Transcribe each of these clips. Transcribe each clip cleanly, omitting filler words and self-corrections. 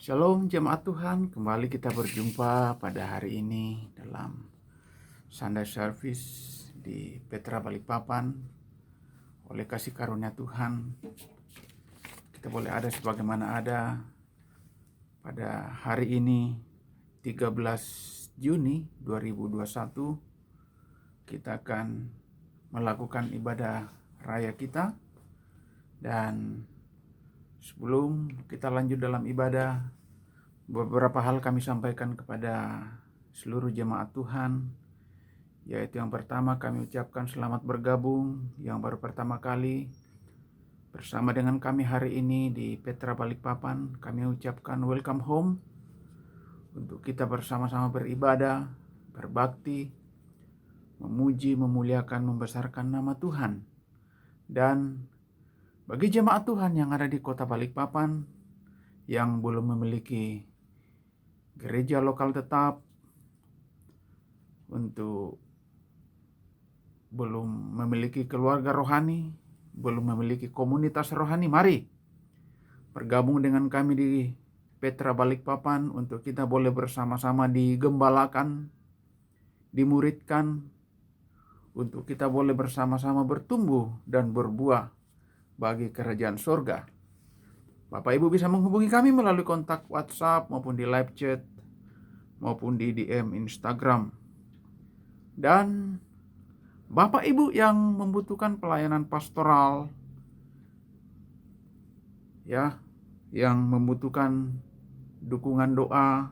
Shalom jemaat Tuhan, kembali kita berjumpa pada hari ini dalam Sunday Service di Petra Balikpapan. Oleh kasih karunia Tuhan, kita boleh ada sebagaimana ada pada hari ini 13 Juni 2021. Kita akan melakukan ibadah raya kita, dan sebelum kita lanjut dalam ibadah, beberapa hal kami sampaikan kepada seluruh jemaat Tuhan, yaitu yang pertama kami ucapkan selamat bergabung yang baru pertama kali bersama dengan kami hari ini di Petra Balikpapan. Kami ucapkan welcome home untuk kita bersama-sama beribadah, berbakti, memuji, memuliakan, membesarkan nama Tuhan. Dan bagi jemaat Tuhan yang ada di kota Balikpapan yang belum memiliki gereja lokal tetap, untuk belum memiliki keluarga rohani, belum memiliki komunitas rohani, mari bergabung dengan kami di Petra Balikpapan untuk kita boleh bersama-sama digembalakan, dimuridkan, untuk kita boleh bersama-sama bertumbuh dan berbuah bagi kerajaan surga. Bapak Ibu bisa menghubungi kami melalui kontak WhatsApp maupun di live chat maupun di DM Instagram. Dan Bapak Ibu yang membutuhkan pelayanan pastoral, yang membutuhkan dukungan doa,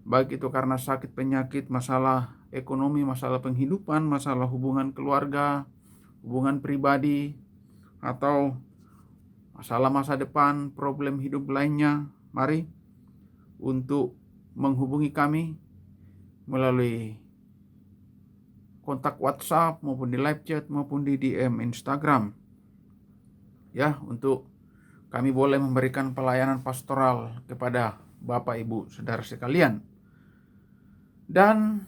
baik itu karena sakit, penyakit, masalah ekonomi, masalah penghidupan, masalah hubungan keluarga, hubungan pribadi, atau masalah masa depan, problem hidup lainnya, mari untuk menghubungi kami melalui kontak WhatsApp maupun di live chat maupun di DM Instagram, untuk kami boleh memberikan pelayanan pastoral kepada Bapak Ibu saudara sekalian. Dan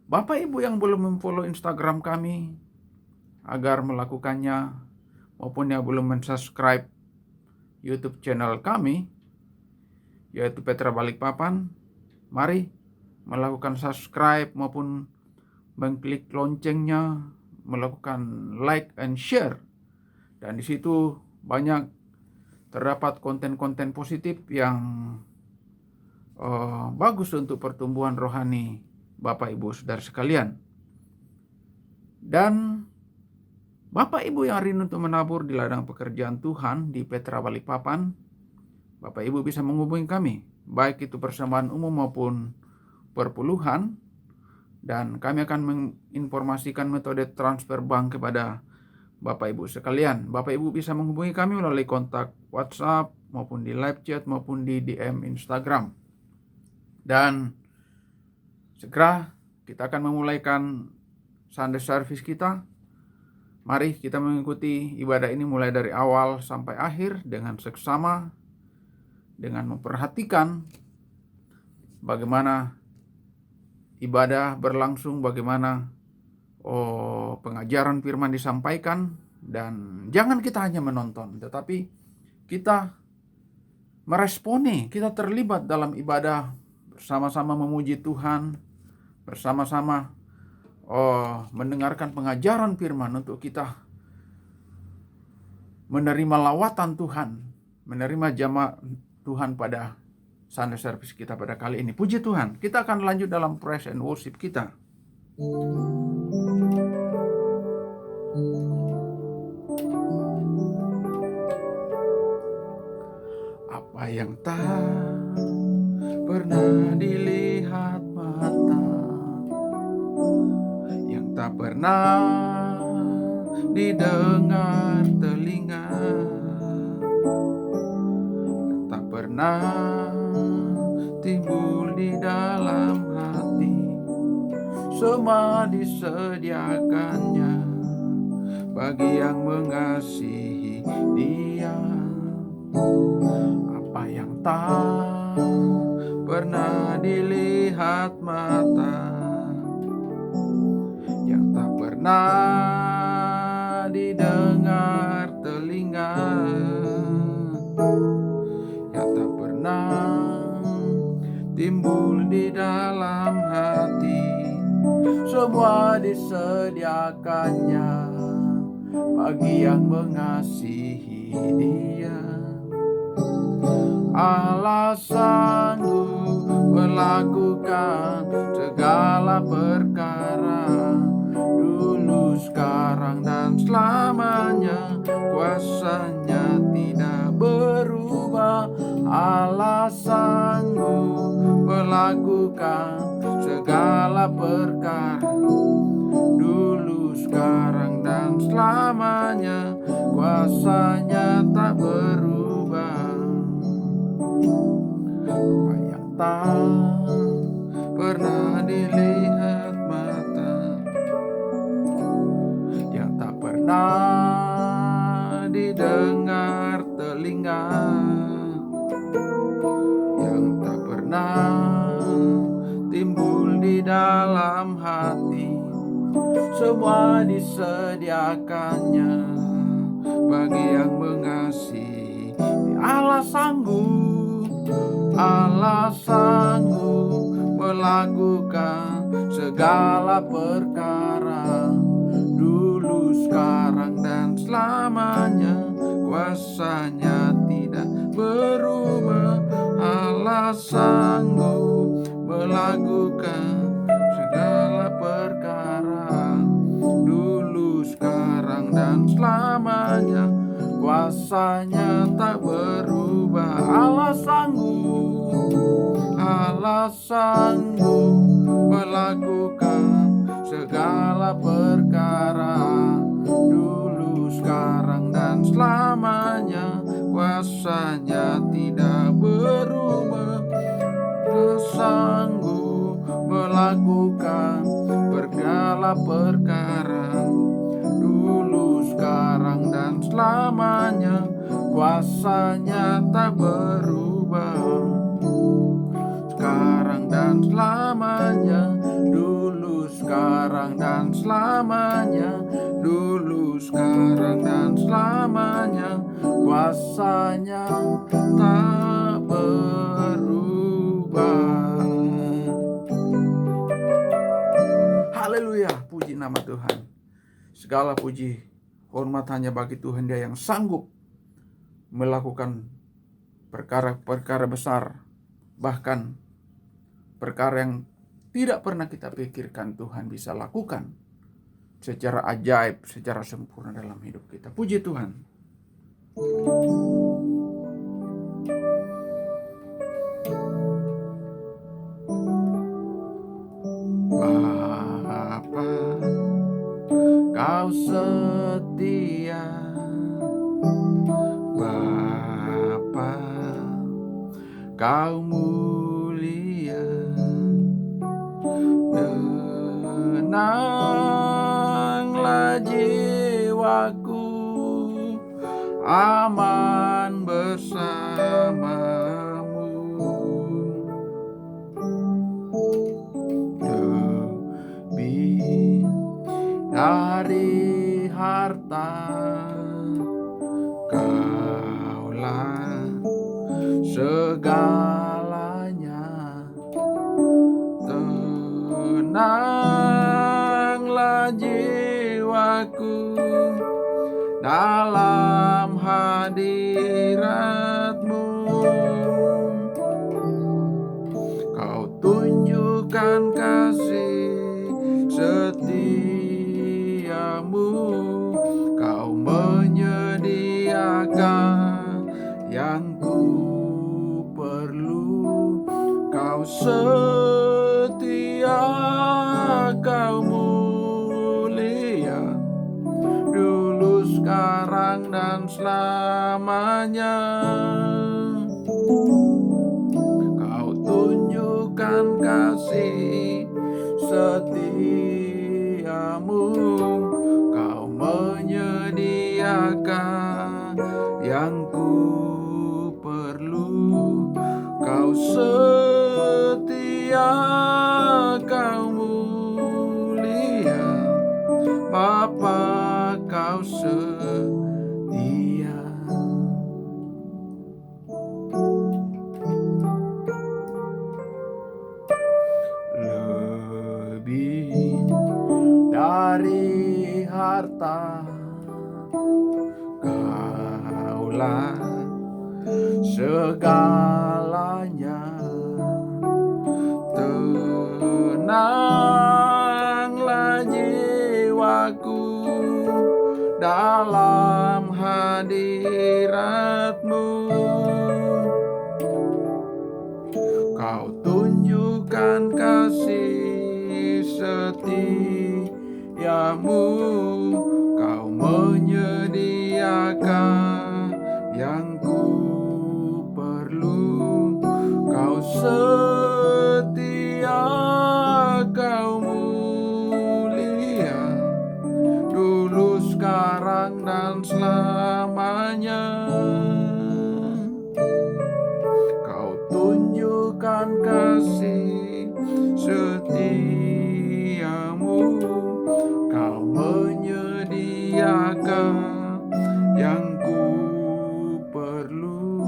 Bapak Ibu yang belum memfollow Instagram kami, agar melakukannya, maupun yang belum mensubscribe YouTube channel kami, yaitu Petra Balikpapan, mari melakukan subscribe maupun mengklik loncengnya, melakukan like and share. Dan di situ banyak terdapat konten-konten positif yang bagus untuk pertumbuhan rohani Bapak Ibu saudara sekalian. Dan Bapak Ibu yang rindu untuk menabur di ladang pekerjaan Tuhan di Petra Balikpapan, Bapak Ibu bisa menghubungi kami, baik itu persembahan umum maupun perpuluhan, dan kami akan menginformasikan metode transfer bank kepada Bapak Ibu sekalian. Bapak Ibu bisa menghubungi kami melalui kontak WhatsApp maupun di live chat maupun di DM Instagram. Dan segera kita akan memulaikan Sunday service kita. Mari kita mengikuti ibadah ini mulai dari awal sampai akhir dengan seksama, dengan memperhatikan bagaimana ibadah berlangsung, bagaimana pengajaran firman disampaikan. Dan jangan kita hanya menonton, tetapi kita meresponi, kita terlibat dalam ibadah, bersama-sama memuji Tuhan, bersama-sama mendengarkan pengajaran firman untuk kita menerima lawatan Tuhan, menerima jamaah Tuhan pada Sunday service kita pada kali ini. Puji Tuhan, kita akan lanjut dalam praise and worship kita. Apa yang tak pernah dilihat mata, yang tak pernah didengar telinga, tak pernah timbul di dalam hati, semua disediakannya bagi yang mengasihi Dia. Apa yang tak pernah dilihat mata, yang tak pernah didengar telinga, yang tak pernah disediakannya bagi yang mengasihi Dia. Allah sanggup melakukan segala perkara, dulu, sekarang, dan selamanya. Kuasanya tidak berubah. Allah sanggup melakukan segala perkara, dulu, sekarang, dan selamanya. Kuasanya tak berubah. Apa yang tak pernah dilihat mata, yang tak pernah didengar telinga, yang tak pernah timbul di dalam hati, semua disediakannya bagi yang mengasihi. Allah sanggup, Allah sanggup melakukan segala perkara, dulu, sekarang, dan selamanya. Kuasanya tidak berubah. Allah sanggup melakukan segala perkara, dulu, sekarang, dan selamanya. Kuasanya tak berubah. Allah sanggup, Allah sanggup melakukan segala perkara, dulu, sekarang, dan selamanya. Kuasanya tidak berubah. Allah sanggup melakukan segala perkara, dulu, sekarang, dan selamanya. Kuasanya tak berubah. Sekarang dan selamanya, dulu, sekarang, dan selamanya, dulu, sekarang, dan selamanya. Kuasanya tak berubah. Haleluya, puji nama Tuhan. Segala puji, hormat hanya bagi Tuhan, Dia yang sanggup melakukan perkara-perkara besar, bahkan perkara yang tidak pernah kita pikirkan Tuhan bisa lakukan secara ajaib, secara sempurna dalam hidup kita. Puji Tuhan. Bapa, Kau setia. Bapa, Kau mulia. Tenanglah jiwaku, aman bersamamu. Lebih dari harta, Kaulah segalanya. Tenanglah jiwaku dalam hadirat-Mu. Kau tunjukkan kasih setiamu. Kau menyediakan yang ku perlu. Kau setia, Kau mulia, dulu, sekarang, dan selamanya. Kau tunjukkan kasih setiamu. Kau menyediakan yang ku perlu. Kau setia, Kau mulia, Bapa, Kau setia. Lebih berkata, Kaulah segalanya. Tenanglah jiwaku dalam hadirat-Mu. Kau tunjukkan kasih setiamu, Kau menyediakan yang ku perlu. Kau setia, Kau mulia, dulu, sekarang, dan selamanya. Kau tunjukkan kasih setiamu, Kau menyediakan yang ku perlu.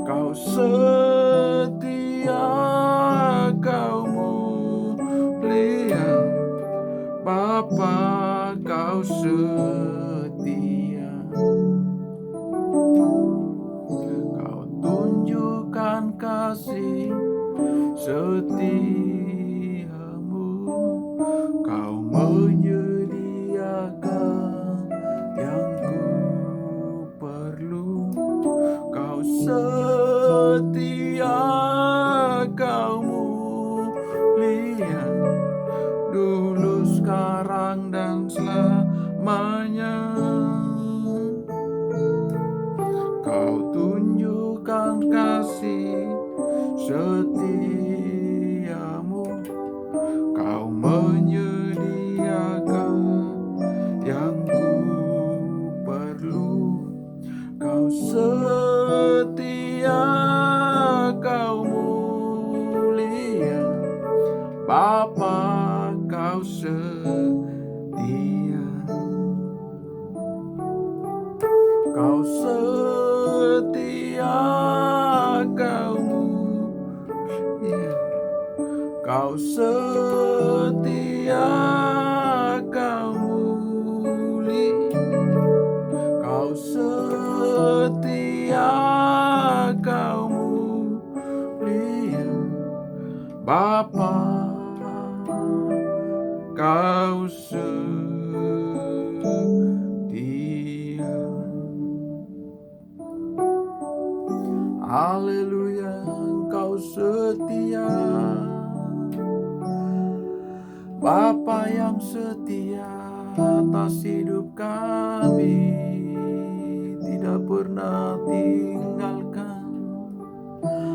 Kau setia, Kau mulia, Bapa, Kau setia. Kau tunjukkan kasih setiamu, Kau menyediakan yang ku perlu. Kau setia, Kau mulia, dulu, sekarang, dan selamanya. Kau tunjukkan kasih setiamu, Kau menyediakan yang ku perlu. Kau setia, Kau mulia, Bapa, Kau setia. Kau setia, Kau mulia, Kau setia, Kau mulia, Kau setia, Kau mulia, Bapa, Kau setia. Haleluya, Engkau setia, Bapa yang setia atas hidup kami, tidak pernah tinggalkan.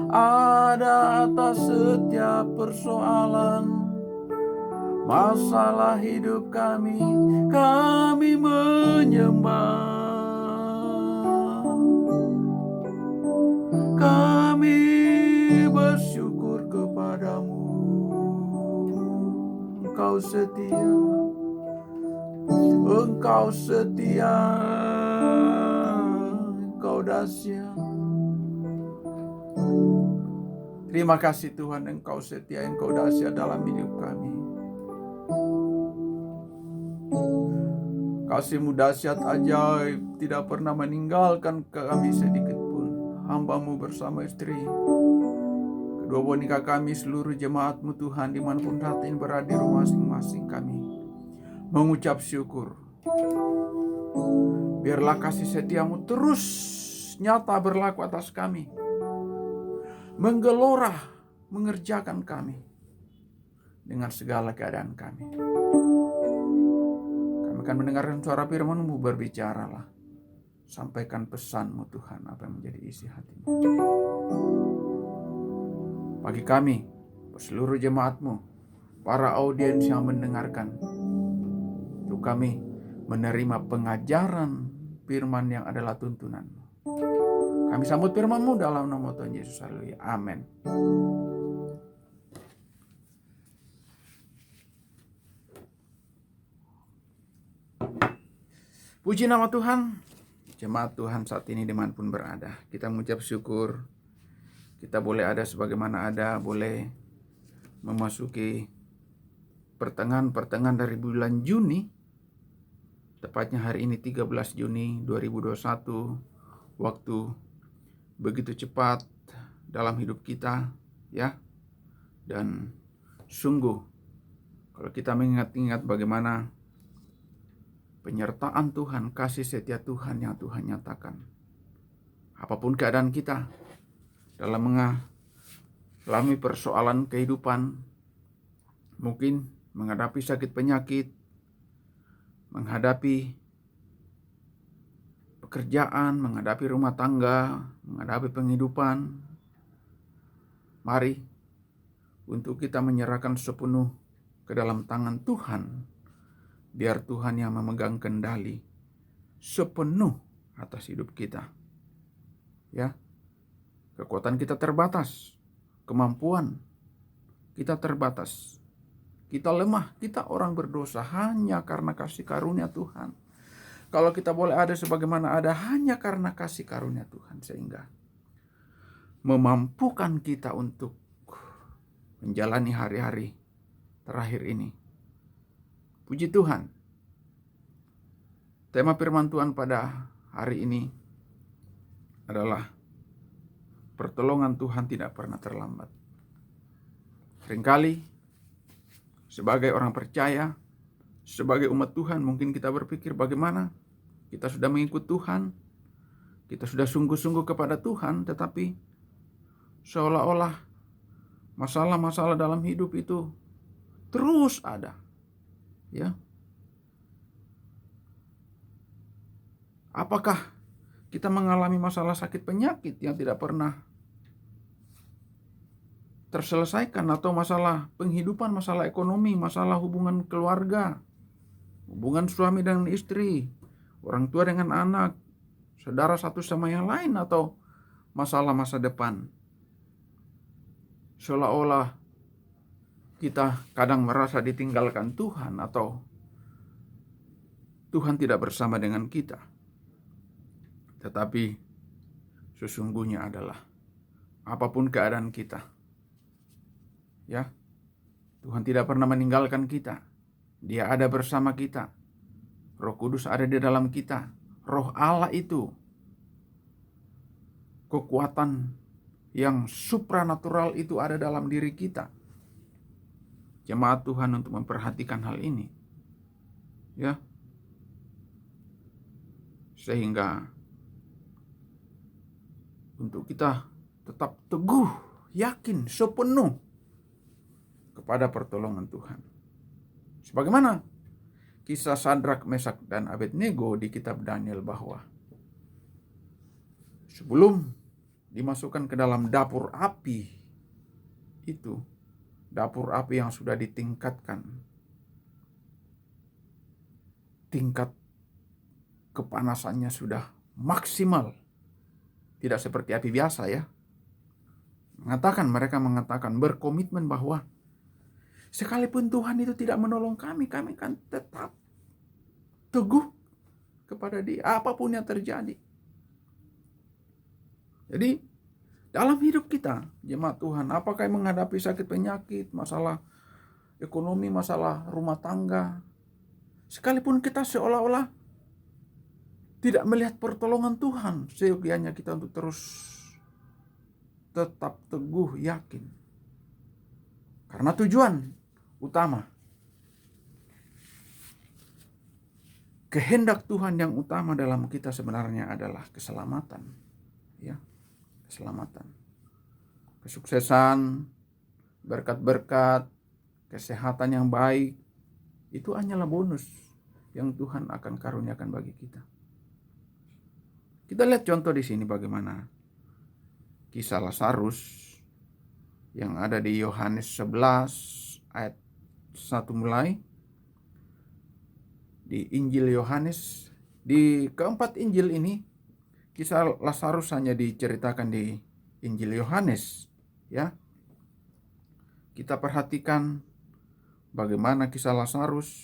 Ada atas setiap persoalan, masalah hidup kami menyembah. Kami bersyukur kepadamu. Engkau setia, Engkau setia, Engkau dahsyat. Terima kasih Tuhan, Engkau setia, Engkau dahsyat dalam hidup kami. Kasih-Mu dahsyat ajaib, tidak pernah meninggalkan kami sedikit pun. Hamba-Mu bersama istri, kedua boneka kami, seluruh jemaat-Mu Tuhan, dimanapun saat ini berada di rumah masing-masing, kami mengucap syukur. Biarlah kasih setia-Mu terus nyata berlaku atas kami, menggelora, mengerjakan kami dengan segala keadaan kami. Kami akan mendengarkan suara firman-Mu, berbicaralah. Sampaikan pesan-Mu Tuhan, apa yang menjadi isi hati-Mu. Bagi kami, seluruh jemaat-Mu, para audiens yang mendengarkan, untuk kami menerima pengajaran firman yang adalah tuntunan-Mu. Kami sambut firman-Mu dalam nama Tuhan Yesus. Haleluya. Amin. Puji nama Tuhan. Jemaat Tuhan saat ini dimanapun berada, kita mengucap syukur. Kita boleh ada sebagaimana ada, boleh memasuki pertengahan dari bulan Juni Tepatnya hari ini 13 Juni 2021. Waktu begitu cepat dalam hidup kita, ya. Dan sungguh kalau kita mengingat-ingat bagaimana penyertaan Tuhan, kasih setia Tuhan yang Tuhan nyatakan. Apapun keadaan kita dalam mengalami persoalan kehidupan, mungkin menghadapi sakit penyakit, menghadapi pekerjaan, menghadapi rumah tangga, menghadapi penghidupan. Mari untuk kita menyerahkan sepenuh ke dalam tangan Tuhan, biar Tuhan yang memegang kendali sepenuh atas hidup kita. Ya, kekuatan kita terbatas, kemampuan kita terbatas. Kita lemah, kita orang berdosa hanya karena kasih karunia Tuhan. Kalau kita boleh ada sebagaimana ada hanya karena kasih karunia Tuhan, sehingga memampukan kita untuk menjalani hari-hari terakhir ini. Puji Tuhan. Tema firman Tuhan pada hari ini adalah pertolongan Tuhan tidak pernah terlambat. Seringkali sebagai orang percaya, sebagai umat Tuhan, mungkin kita berpikir bagaimana kita sudah mengikut Tuhan, kita sudah sungguh-sungguh kepada Tuhan, tetapi seolah-olah masalah-masalah dalam hidup itu terus ada. Ya. Apakah kita mengalami masalah sakit penyakit yang tidak pernah terselesaikan, atau masalah penghidupan, masalah ekonomi, masalah hubungan keluarga, hubungan suami dengan istri, orang tua dengan anak, saudara satu sama yang lain, atau masalah masa depan. Seolah-olah kita kadang merasa ditinggalkan Tuhan, atau Tuhan tidak bersama dengan kita. Tetapi sesungguhnya adalah apapun keadaan kita, ya, Tuhan tidak pernah meninggalkan kita. Dia ada bersama kita. Roh Kudus ada di dalam kita. Roh Allah itu kekuatan yang supranatural itu ada dalam diri kita. Jemaat Tuhan untuk memperhatikan hal ini, ya, sehingga untuk kita tetap teguh, yakin sepenuh kepada pertolongan Tuhan. Sebagaimana kisah Sadrak, Mesak, dan Abednego di kitab Daniel, bahwa sebelum dimasukkan ke dalam dapur api itu, dapur api yang sudah ditingkatkan, tingkat kepanasannya sudah maksimal, tidak seperti api biasa, ya. Mereka mengatakan berkomitmen bahwa sekalipun Tuhan itu tidak menolong kami akan tetap teguh kepada Dia, apapun yang terjadi. Jadi dalam hidup kita, jemaat Tuhan, apakah yang menghadapi sakit penyakit, masalah ekonomi, masalah rumah tangga, sekalipun kita seolah-olah tidak melihat pertolongan Tuhan, seyogianya kita untuk terus tetap teguh, yakin. Karena tujuan utama, kehendak Tuhan yang utama dalam kita sebenarnya adalah keselamatan, ya, keselamatan, kesuksesan, berkat-berkat, kesehatan yang baik, itu hanyalah bonus yang Tuhan akan karuniakan bagi kita. Kita lihat contoh di sini bagaimana kisah Lazarus yang ada di Yohanes 11 ayat 1 mulai. Di Injil Yohanes, di keempat Injil ini, kisah Lazarus hanya diceritakan di Injil Yohanes, ya. Kita perhatikan bagaimana kisah Lazarus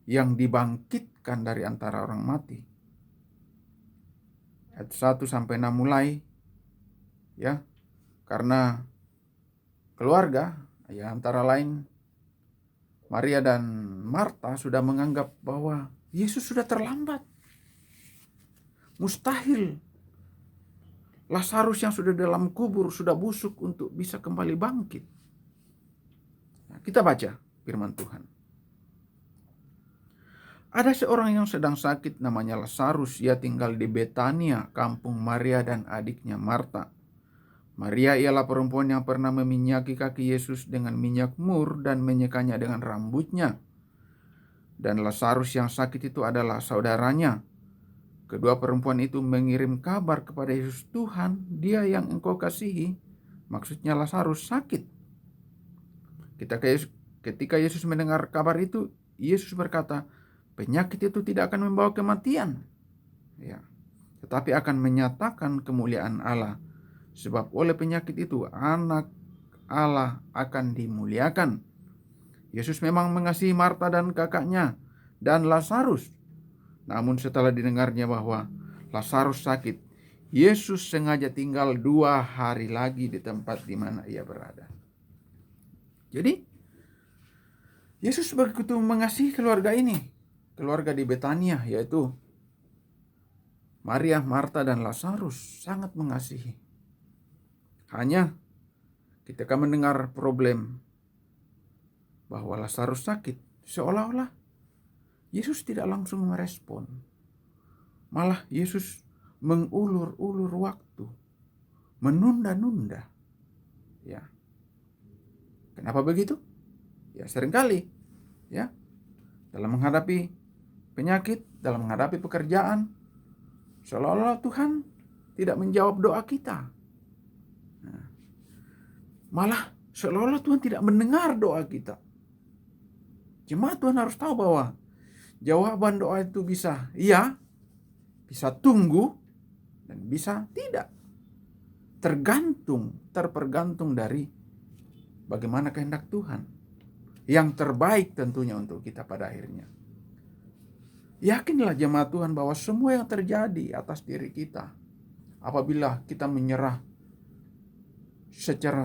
yang dibangkitkan dari antara orang mati. Ayat 1 sampai 6 mulai, ya. Karena keluarga, ya, antara lain Maria dan Marta sudah menganggap bahwa Yesus sudah terlambat. Mustahil Lazarus yang sudah dalam kubur, sudah busuk untuk bisa kembali bangkit. Nah, kita baca firman Tuhan. Ada seorang yang sedang sakit namanya Lazarus. Ia tinggal di Betania, kampung Maria dan adiknya Marta. Maria ialah perempuan yang pernah meminyaki kaki Yesus dengan minyak mur dan menyekanya dengan rambutnya. Dan Lazarus yang sakit itu adalah saudaranya. Kedua perempuan itu mengirim kabar kepada Yesus, Tuhan, dia yang engkau kasihi, maksudnya Lazarus, sakit. Ketika Yesus mendengar kabar itu, Yesus berkata, penyakit itu tidak akan membawa kematian, ya, tetapi akan menyatakan kemuliaan Allah. Sebab oleh penyakit itu anak Allah akan dimuliakan. Yesus memang mengasihi Marta dan kakaknya dan Lazarus. Namun setelah didengarnya bahwa Lazarus sakit, Yesus sengaja tinggal 2 hari lagi di tempat di mana ia berada. Jadi, Yesus begitu mengasihi keluarga ini. Keluarga di Betania, yaitu Maria, Marta, dan Lazarus, sangat mengasihi. Hanya ketika mendengar problem bahwa Lazarus sakit, seolah-olah Yesus tidak langsung merespon. Malah Yesus mengulur-ulur waktu, menunda-nunda. Ya. Kenapa begitu? Ya, seringkali ya, dalam menghadapi penyakit, dalam menghadapi pekerjaan, seolah-olah Tuhan tidak menjawab doa kita. Nah, malah seolah-olah Tuhan tidak mendengar doa kita. Jemaat Tuhan harus tahu bahwa jawaban doa itu bisa iya, bisa tunggu, dan bisa tidak. Tergantung dari bagaimana kehendak Tuhan. Yang terbaik tentunya untuk kita pada akhirnya. Yakinlah jemaat Tuhan bahwa semua yang terjadi atas diri kita, apabila kita menyerah secara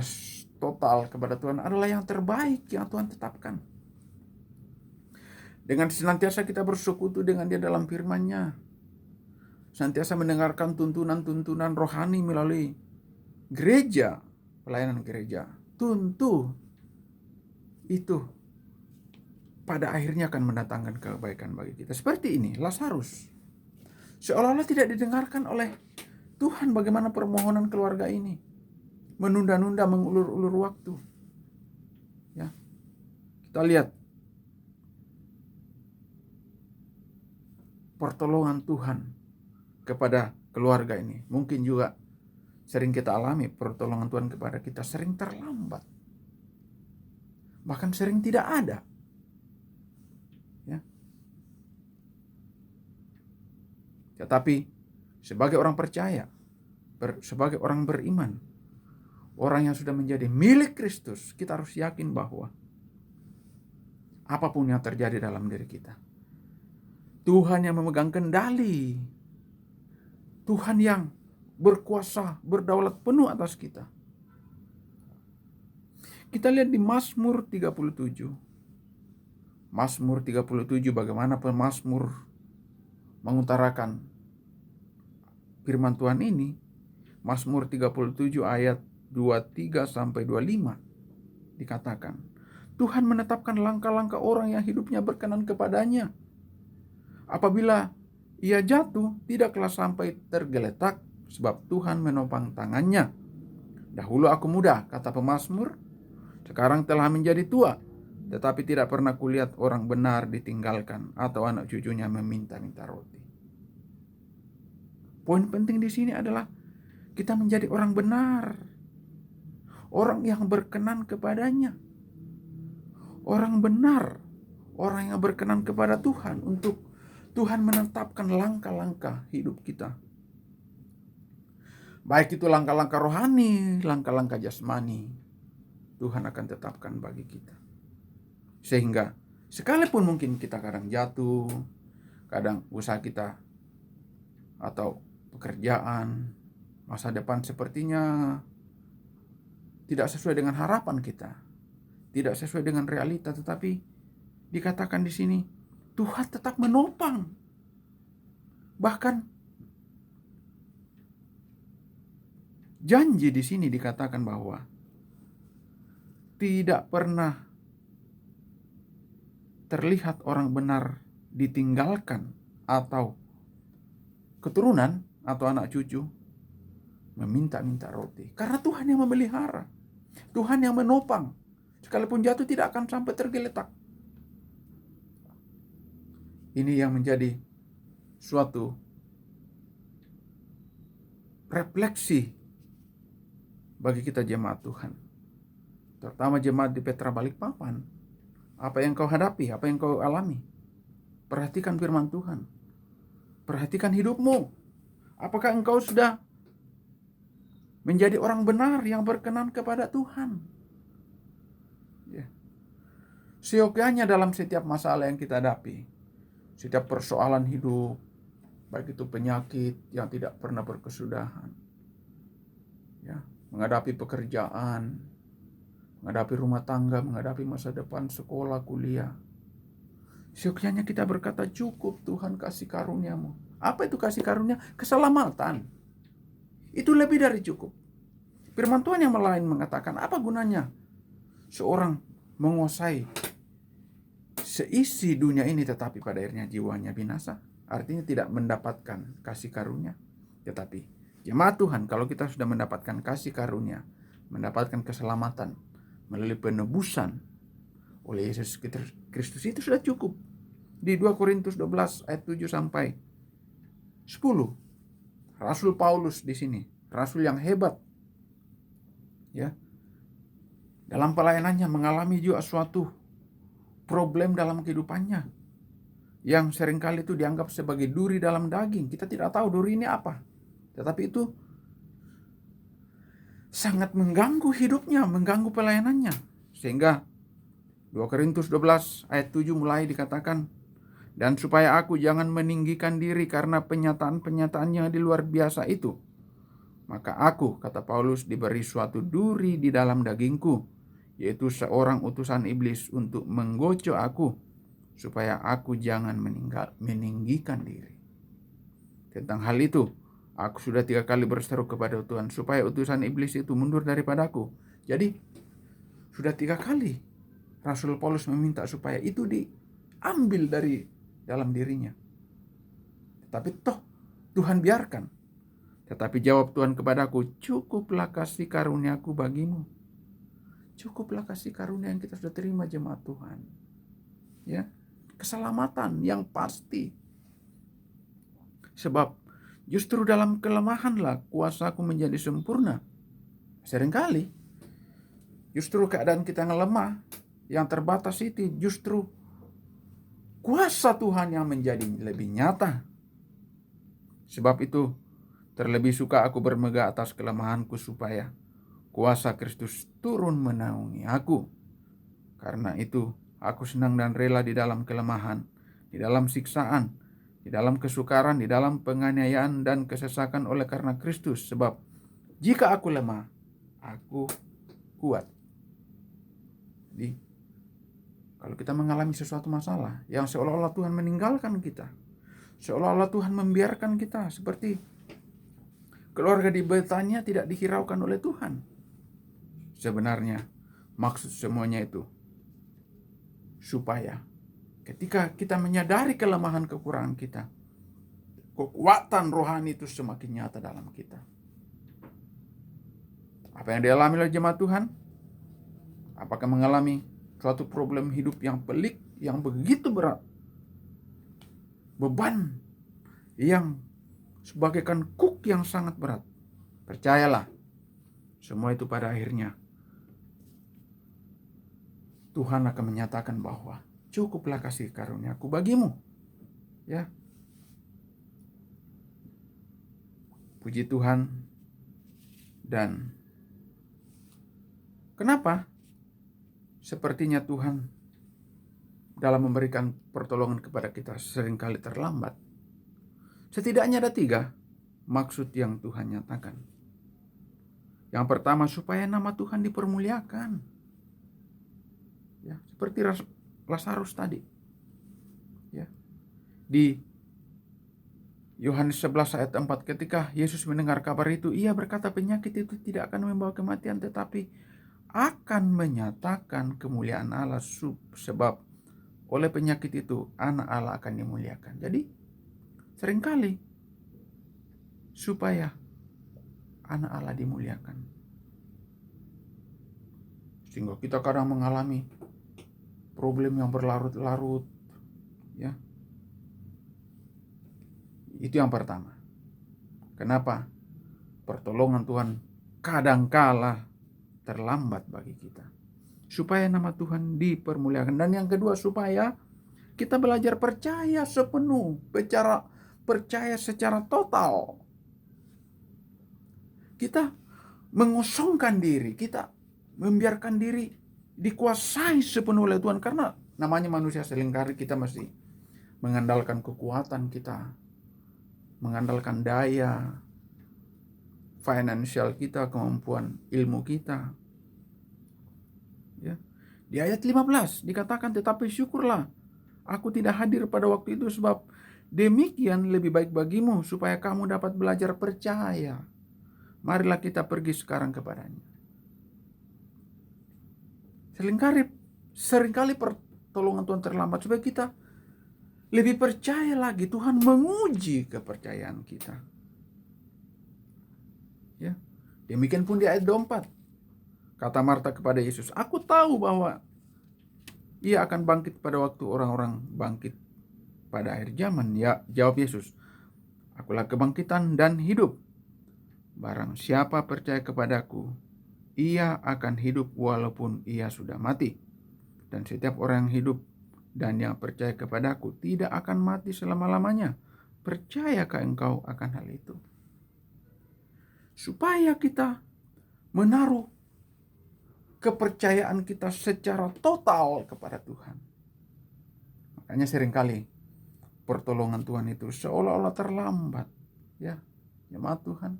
total kepada Tuhan, adalah yang terbaik yang Tuhan tetapkan. Dengan senantiasa kita bersekutu dengan Dia dalam firman-Nya, senantiasa mendengarkan tuntunan-tuntunan rohani melalui gereja, pelayanan gereja, tentu itu pada akhirnya akan mendatangkan kebaikan bagi kita. Seperti ini, Lazarus seolah-olah tidak didengarkan oleh Tuhan bagaimana permohonan keluarga ini. Menunda-nunda, mengulur-ulur waktu. Ya. Kita lihat pertolongan Tuhan kepada keluarga ini. Mungkin juga sering kita alami pertolongan Tuhan kepada kita sering terlambat. Bahkan sering tidak ada. Ya. Tetapi sebagai orang percaya, sebagai orang beriman, orang yang sudah menjadi milik Kristus, kita harus yakin bahwa apapun yang terjadi dalam diri kita, Tuhan yang memegang kendali, Tuhan yang berkuasa, berdaulat penuh atas kita. Kita lihat di Mazmur 37. Mazmur 37, bagaimana pemazmur mengutarakan firman Tuhan ini. Mazmur 37 ayat 23 sampai 25 dikatakan, Tuhan menetapkan langkah-langkah orang yang hidupnya berkenan kepadanya. Apabila ia jatuh, tidaklah sampai tergeletak, sebab Tuhan menopang tangannya. Dahulu aku muda, kata pemazmur, sekarang telah menjadi tua, tetapi tidak pernah kulihat orang benar ditinggalkan atau anak cucunya meminta-minta roti. Poin penting di sini adalah kita menjadi orang benar, orang yang berkenan kepadanya, orang benar, orang yang berkenan kepada Tuhan, untuk Tuhan menetapkan langkah-langkah hidup kita. Baik itu langkah-langkah rohani, langkah-langkah jasmani, Tuhan akan tetapkan bagi kita. Sehingga sekalipun mungkin kita kadang jatuh, kadang usaha kita atau pekerjaan, masa depan sepertinya tidak sesuai dengan harapan kita, tidak sesuai dengan realita, tetapi dikatakan di sini, Tuhan tetap menopang. Bahkan janji di sini dikatakan bahwa tidak pernah terlihat orang benar ditinggalkan atau keturunan atau anak cucu meminta-minta roti. Karena Tuhan yang memelihara. Tuhan yang menopang. Sekalipun jatuh tidak akan sampai tergeletak. Ini yang menjadi suatu refleksi bagi kita jemaat Tuhan. Terutama jemaat di Petra Balikpapan. Apa yang kau hadapi, apa yang kau alami. Perhatikan firman Tuhan. Perhatikan hidupmu. Apakah engkau sudah menjadi orang benar yang berkenan kepada Tuhan? Ya. Seyogyanya dalam setiap masalah yang kita hadapi, setiap persoalan hidup, baik itu penyakit yang tidak pernah berkesudahan, ya, menghadapi pekerjaan, menghadapi rumah tangga, menghadapi masa depan, sekolah, kuliah. Seyogyanya kita berkata, cukup Tuhan kasih karuniamu. Apa itu kasih karunia? Keselamatan. Itu lebih dari cukup. Firman Tuhan yang lain mengatakan, apa gunanya seorang menguasai seisi dunia ini tetapi pada akhirnya jiwanya binasa? Artinya tidak mendapatkan kasih karunia. Tetapi jemaat Tuhan, kalau kita sudah mendapatkan kasih karunia, mendapatkan keselamatan melalui penebusan oleh Yesus Kristus, itu sudah cukup. Di 2 Korintus 12 ayat 7 sampai 10. Rasul Paulus di sini, rasul yang hebat, ya, dalam pelayanannya mengalami juga suatu problem dalam kehidupannya yang seringkali itu dianggap sebagai duri dalam daging. Kita tidak tahu duri ini apa, tetapi itu sangat mengganggu hidupnya, mengganggu pelayanannya. Sehingga 2 Korintus 12 ayat 7 mulai dikatakan, dan supaya aku jangan meninggikan diri karena penyataan-penyataan yang di luar biasa itu, maka aku, kata Paulus, diberi suatu duri di dalam dagingku, yaitu seorang utusan iblis untuk menggocok aku, supaya aku jangan meninggikan diri. Tentang hal itu, aku sudah 3 kali berseru kepada Tuhan, supaya utusan iblis itu mundur daripadaku. Jadi, sudah 3 kali Rasul Paulus meminta supaya itu diambil dari dalam dirinya. Tapi toh Tuhan biarkan. Tetapi jawab Tuhan kepadaku, cukuplah kasih karuniaku bagimu. Cukuplah kasih karunia yang kita sudah terima jemaat Tuhan. Ya, keselamatan yang pasti. Sebab justru dalam kelemahanlah kuasaku menjadi sempurna. Seringkali justru keadaan kita yang lemah, yang terbatas itu justru kuasa Tuhan yang menjadi lebih nyata. Sebab itu terlebih suka aku bermegah atas kelemahanku, supaya kuasa Kristus turun menaungi aku. Karena itu aku senang dan rela di dalam kelemahan, di dalam siksaan, di dalam kesukaran, di dalam penganiayaan dan kesesakan oleh karena Kristus. Sebab jika aku lemah, aku kuat. Jadi kalau kita mengalami sesuatu masalah yang seolah-olah Tuhan meninggalkan kita, seolah-olah Tuhan membiarkan kita, seperti keluarga di Betania tidak dihiraukan oleh Tuhan. Sebenarnya maksud semuanya itu supaya ketika kita menyadari kelemahan kekurangan kita, kekuatan rohani itu semakin nyata dalam kita. Apa yang dialami oleh jemaat Tuhan? Apakah mengalami suatu problem hidup yang pelik, yang begitu berat, beban yang sebagaikan kuk yang sangat berat? Percayalah, semua itu pada akhirnya Tuhan akan menyatakan bahwa cukuplah kasih karuniaku bagimu. Ya, puji Tuhan. Dan kenapa? Sepertinya Tuhan dalam memberikan pertolongan kepada kita seringkali terlambat. Setidaknya ada 3 maksud yang Tuhan nyatakan. Yang pertama, supaya nama Tuhan dipermuliakan. Ya, seperti Lazarus tadi. Ya. Di Yohanes 11 ayat 4, ketika Yesus mendengar kabar itu, ia berkata penyakit itu tidak akan membawa kematian, tetapi akan menyatakan kemuliaan Allah, sebab oleh penyakit itu anak Allah akan dimuliakan. Jadi seringkali supaya anak Allah dimuliakan, sehingga kita kadang mengalami problem yang berlarut-larut, ya. Itu yang pertama. Kenapa pertolongan Tuhan kadangkala terlambat bagi kita? Supaya nama Tuhan dipermuliakan. Dan yang kedua, supaya kita belajar percaya sepenuh, percaya secara total. Kita mengosongkan diri, kita membiarkan diri dikuasai sepenuh oleh Tuhan. Karena namanya manusia seringkali kita masih mengandalkan kekuatan kita, mengandalkan daya finansial kita, kemampuan ilmu kita. Ya. Di ayat 15 dikatakan, tetapi syukurlah aku tidak hadir pada waktu itu, sebab demikian lebih baik bagimu, supaya kamu dapat belajar percaya. Marilah kita pergi sekarang kepadanya. Seringkali pertolongan Tuhan terlambat supaya kita lebih percaya lagi. Tuhan menguji kepercayaan kita. Ya. Demikian pun di ayat 24. Kata Marta kepada Yesus, aku tahu bahwa ia akan bangkit pada waktu orang-orang bangkit pada akhir zaman. Ya, jawab Yesus, akulah kebangkitan dan hidup. Barang siapa percaya kepadaku, ia akan hidup walaupun ia sudah mati. Dan setiap orang yang hidup dan yang percaya kepadaku tidak akan mati selama-lamanya. Percayakah engkau akan hal itu? Supaya kita menaruh kepercayaan kita secara total kepada Tuhan. Makanya seringkali pertolongan Tuhan itu seolah-olah terlambat. Ya, jemaat Tuhan.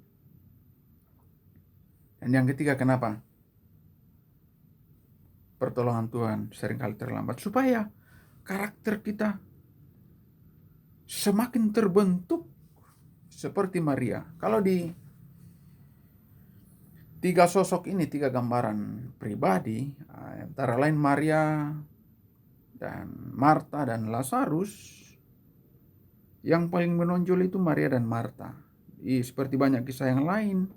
Dan yang ketiga, kenapa pertolongan Tuhan seringkali terlambat? Supaya karakter kita semakin terbentuk seperti Maria. Kalau di tiga sosok ini, tiga gambaran pribadi, antara lain Maria dan Marta dan Lazarus, yang paling menonjol itu Maria dan Marta. Seperti banyak kisah yang lain,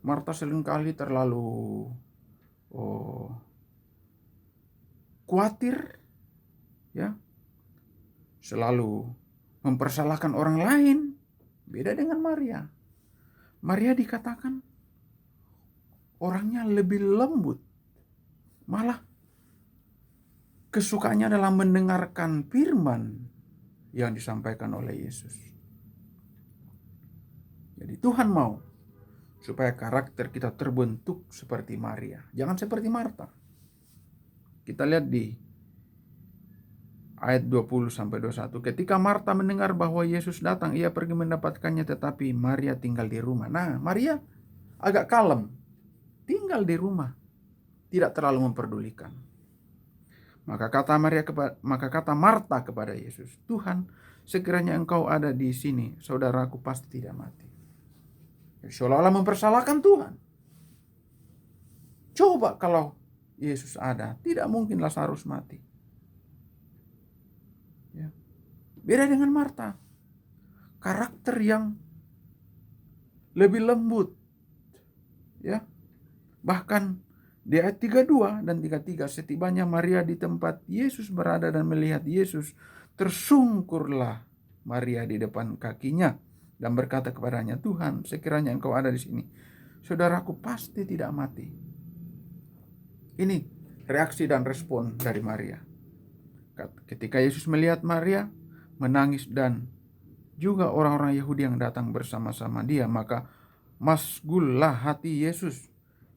Marta seringkali terlalu khawatir, ya, selalu mempersalahkan orang lain. Beda dengan Maria. Maria dikatakan orangnya lebih lembut, malah kesukaannya adalah mendengarkan firman yang disampaikan oleh Yesus. Jadi Tuhan mau supaya karakter kita terbentuk seperti Maria, jangan seperti Marta. Kita lihat di ayat 20-21. Ketika Marta mendengar bahwa Yesus datang, ia pergi mendapatkannya, tetapi Maria tinggal di rumah. Nah, Maria agak kalem, tinggal di rumah, tidak terlalu memperdulikan. Maka kata Marta kepada Yesus, Tuhan, sekiranya engkau ada di sini, saudaraku pasti tidak mati. Jadi seolah-olah mempersalahkan Tuhan. Coba kalau Yesus ada, tidak mungkin Lazarus mati. Ya. Beda dengan Marta, karakter yang lebih lembut. Ya. Bahkan di ayat 32 dan 33, setibanya Maria di tempat Yesus berada dan melihat Yesus, tersungkurlah Maria di depan kakinya dan berkata kepadanya, Tuhan, sekiranya engkau ada di sini, saudaraku pasti tidak mati. Ini reaksi dan respon dari Maria. Ketika Yesus melihat Maria menangis dan juga orang-orang Yahudi yang datang bersama-sama dia, maka masgullah hati Yesus.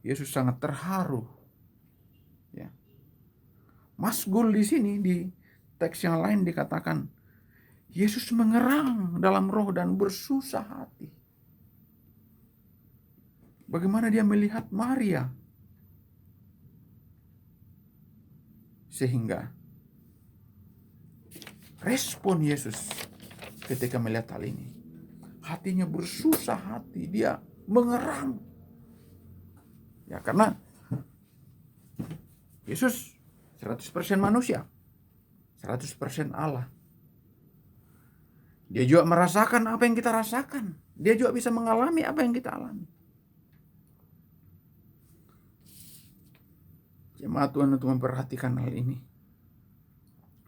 Yesus sangat terharu. Ya. Masgul di sini, di teks yang lain dikatakan Yesus mengerang dalam roh dan bersusah hati. Bagaimana dia melihat Maria? Sehingga respon Yesus ketika melihat hal ini? Hatinya bersusah hati, dia mengerang. Ya, karena Yesus 100% manusia, 100% Allah. Dia juga merasakan apa yang kita rasakan. Dia juga bisa mengalami apa yang kita alami. Jemaat Tuhan untuk memperhatikan hal ini.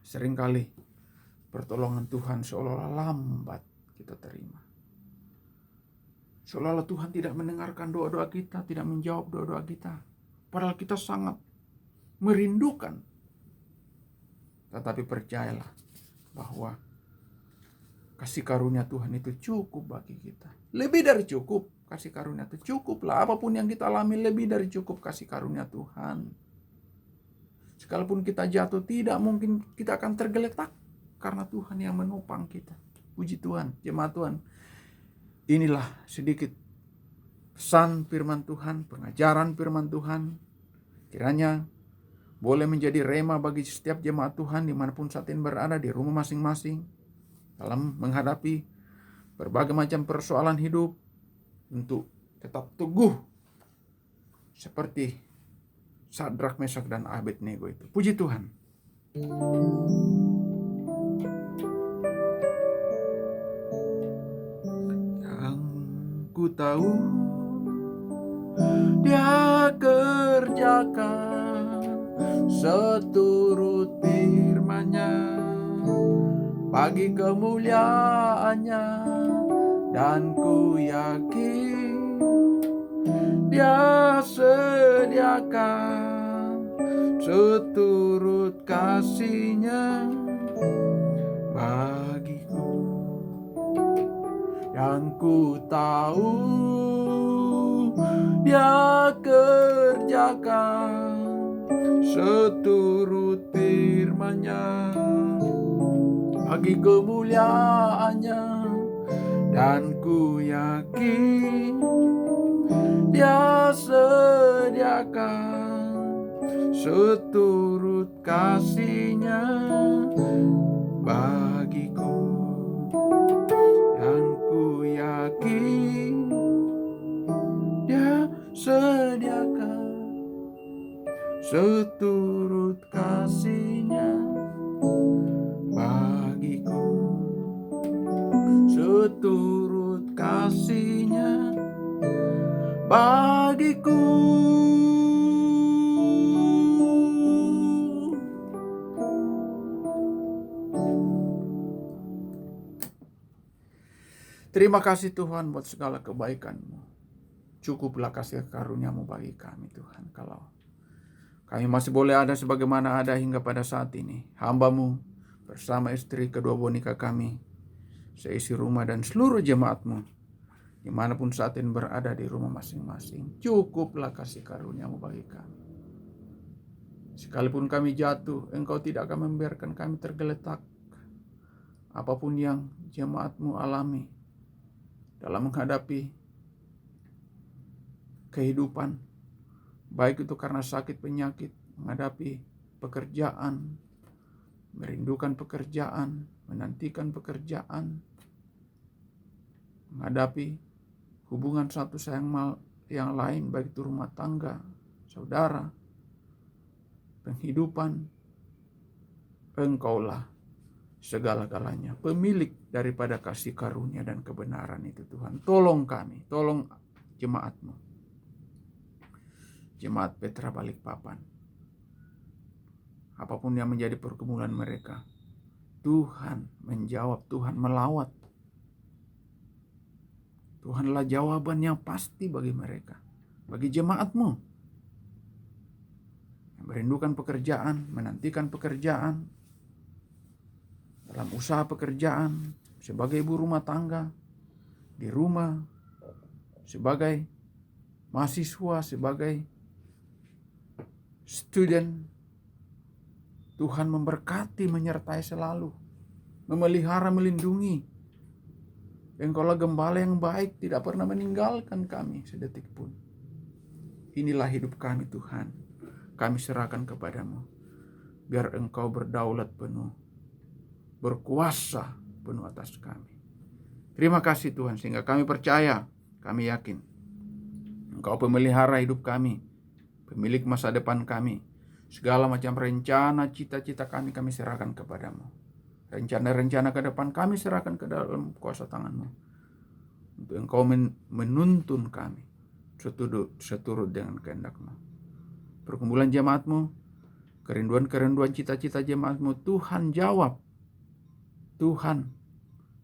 Seringkali pertolongan Tuhan seolah-olah lambat kita terima. Seolah-olah Tuhan tidak mendengarkan doa-doa kita, tidak menjawab doa-doa kita. Padahal kita sangat merindukan. Tetapi percayalah bahwa kasih karunia Tuhan itu cukup bagi kita. Lebih dari cukup kasih karunia itu. Cukuplah apapun yang kita alami, lebih dari cukup kasih karunia Tuhan. Sekalipun kita jatuh, tidak mungkin kita akan tergeletak. Karena Tuhan yang menopang kita. Puji Tuhan, jemaat Tuhan. Inilah sedikit pesan firman Tuhan, pengajaran firman Tuhan. Kiranya boleh menjadi rema bagi setiap jemaat Tuhan dimanapun saat ini berada di rumah masing-masing. Dalam menghadapi berbagai macam persoalan hidup. Untuk tetap teguh. Seperti Sadrak, Mesak, dan Abednego itu. Puji Tuhan. Ku tahu Dia kerjakan seturut firman-Nya bagi kemuliaan-Nya, dan ku yakin Dia sediakan seturut kasih-Nya bagiku. Yang ku tahu Dia kerjakan seturut firman-Nya bagi kemuliaan-Nya, dan ku yakin Dia sediakan seturut kasih-Nya bagiku. Dan ku yakin Dia sediakan seturut kasih-Nya bagiku. Seturut kasih-Nya bagiku. Terima kasih Tuhan buat segala kebaikan-Mu. Cukuplah kasih karunia-Mu bagi kami Tuhan. Kalau kami masih boleh ada sebagaimana ada hingga pada saat ini. Hamba-Mu bersama istri, kedua bonika kami, seisi rumah dan seluruh jemaat-Mu, dimanapun saat ini berada di rumah masing-masing. Cukuplah kasih karunia-Mu bagi kami. Sekalipun kami jatuh, Engkau tidak akan membiarkan kami tergeletak. Apapun yang jemaat-Mu alami dalam menghadapi kehidupan, baik itu karena sakit penyakit, menghadapi pekerjaan, merindukan pekerjaan, menantikan pekerjaan, menghadapi hubungan satu sama yang lain, baik itu rumah tangga, saudara, penghidupan, Engkaulah segala-galanya, pemilik daripada kasih karunia dan kebenaran itu Tuhan. Tolong kami, tolong jemaat-Mu, jemaat Petra Balikpapan. Apapun yang menjadi pergumulan mereka, Tuhan menjawab, Tuhan melawat. Tuhanlah jawaban yang pasti bagi mereka, bagi jemaat-Mu yang merindukan pekerjaan, menantikan pekerjaan, dalam usaha pekerjaan, sebagai ibu rumah tangga, di rumah, sebagai mahasiswa, sebagai student. Tuhan memberkati, menyertai selalu, memelihara, melindungi. Engkaulah gembala yang baik, tidak pernah meninggalkan kami sedetik pun. Inilah hidup kami Tuhan, kami serahkan kepadamu, biar Engkau berdaulat penuh berkuasa penuh atas kami. Terima kasih Tuhan, sehingga kami percaya, kami yakin Engkau pemelihara hidup kami, pemilik masa depan kami. Segala macam rencana, cita-cita kami serahkan kepadamu. Rencana-rencana ke depan kami serahkan ke dalam kuasa tangan-Mu. Untuk Engkau menuntun kami seturut dengan kehendak-Mu. Perkumpulan jemaat-Mu, kerinduan-kerinduan cita-cita jemaat-Mu, Tuhan jawab. Tuhan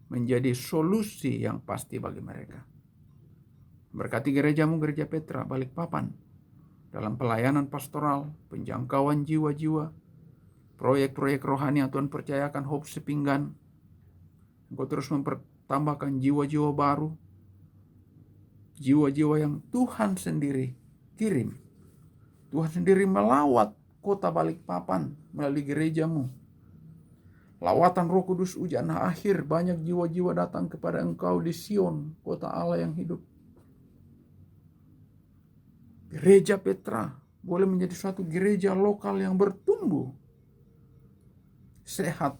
menjadi solusi yang pasti bagi mereka. Berkati gereja-Mu, Gereja Petra Balikpapan, dalam pelayanan pastoral, penjangkauan jiwa-jiwa, proyek-proyek rohani yang Tuhan percayakan, Hope Sepinggan. Engkau terus mempertambahkan jiwa-jiwa baru, jiwa-jiwa yang Tuhan sendiri kirim. Tuhan sendiri melawat kota Balikpapan melalui gereja-Mu. Lawatan Roh Kudus ujian akhir, banyak jiwa-jiwa datang kepada Engkau di Sion, kota Allah yang hidup. Gereja Petra boleh menjadi suatu gereja lokal yang bertumbuh, sehat.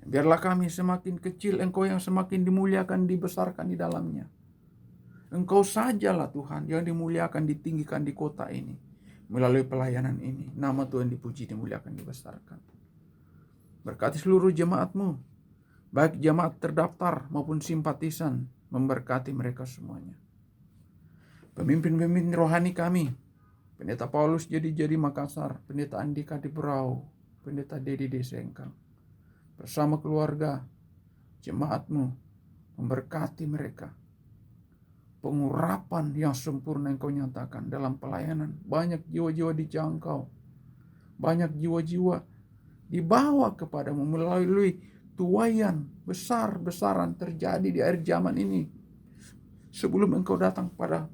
Biarlah kami semakin kecil, Engkau yang semakin dimuliakan, dibesarkan di dalamnya. Engkau sajalah Tuhan yang dimuliakan, ditinggikan di kota ini. Melalui pelayanan ini, nama Tuhan dipuji, dimuliakan, dibesarkan. Berkati seluruh jemaat-Mu, baik jemaat terdaftar maupun simpatisan, memberkati mereka semuanya. Pemimpin-pemimpin rohani kami, Pendeta Paulus Jadi Makassar, Pendeta Andika di Berau, Pendeta Dedi di Sengkang, bersama keluarga, jemaat-Mu, memberkati mereka. Pengurapan yang sempurna Engkau nyatakan dalam pelayanan. Banyak jiwa-jiwa dijangkau, banyak jiwa-jiwa dibawa kepadamu melalui tuaian besar-besaran terjadi di akhir zaman ini. Sebelum Engkau datang pada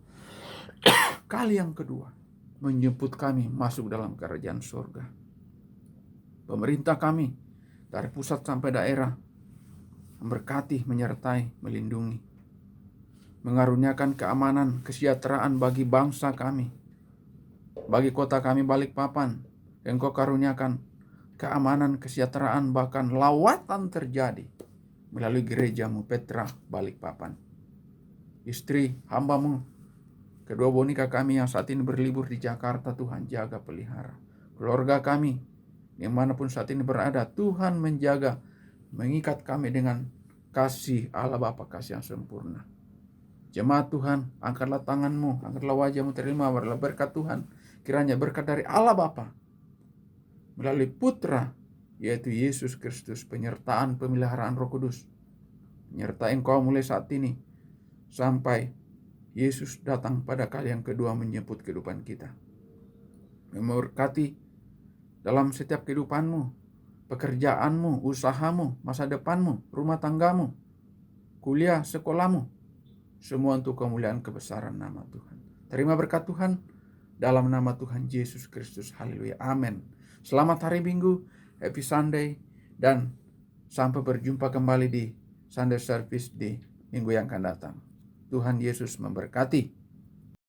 kali yang kedua, menjemput kami masuk dalam kerajaan surga. Pemerintah kami dari pusat sampai daerah memberkati, menyertai, melindungi, mengaruniakan keamanan, kesejahteraan bagi bangsa kami, bagi kota kami Balikpapan. Engkau karuniakan keamanan, kesejahteraan, bahkan lawatan terjadi melalui gereja-Mu Petra Balikpapan. Istri hamba-Mu, kedua boneka kami yang saat ini berlibur di Jakarta, Tuhan jaga pelihara. Keluarga kami dimanapun saat ini berada, Tuhan menjaga, mengikat kami dengan kasih Allah Bapa, kasih yang sempurna. Jemaat Tuhan, angkatlah tangan-Mu, angkatlah wajah-Mu, terima berkat Tuhan. Kiranya berkat dari Allah Bapa melalui Putra, yaitu Yesus Kristus, penyertaan pemeliharaan Roh Kudus, menyertai Engkau mulai saat ini sampai Yesus datang pada kali yang kedua menjemput kehidupan kita. Memberkati dalam setiap kehidupan-Mu, pekerjaan-Mu, usaha-Mu, masa depan-Mu, rumah tangga-Mu, kuliah, sekolah-Mu, semua untuk kemuliaan kebesaran nama Tuhan. Terima berkat Tuhan dalam nama Tuhan Yesus Kristus. Haleluya. Amin. Selamat hari Minggu, happy Sunday, dan sampai berjumpa kembali di Sunday Service di minggu yang akan datang. Tuhan Yesus memberkati.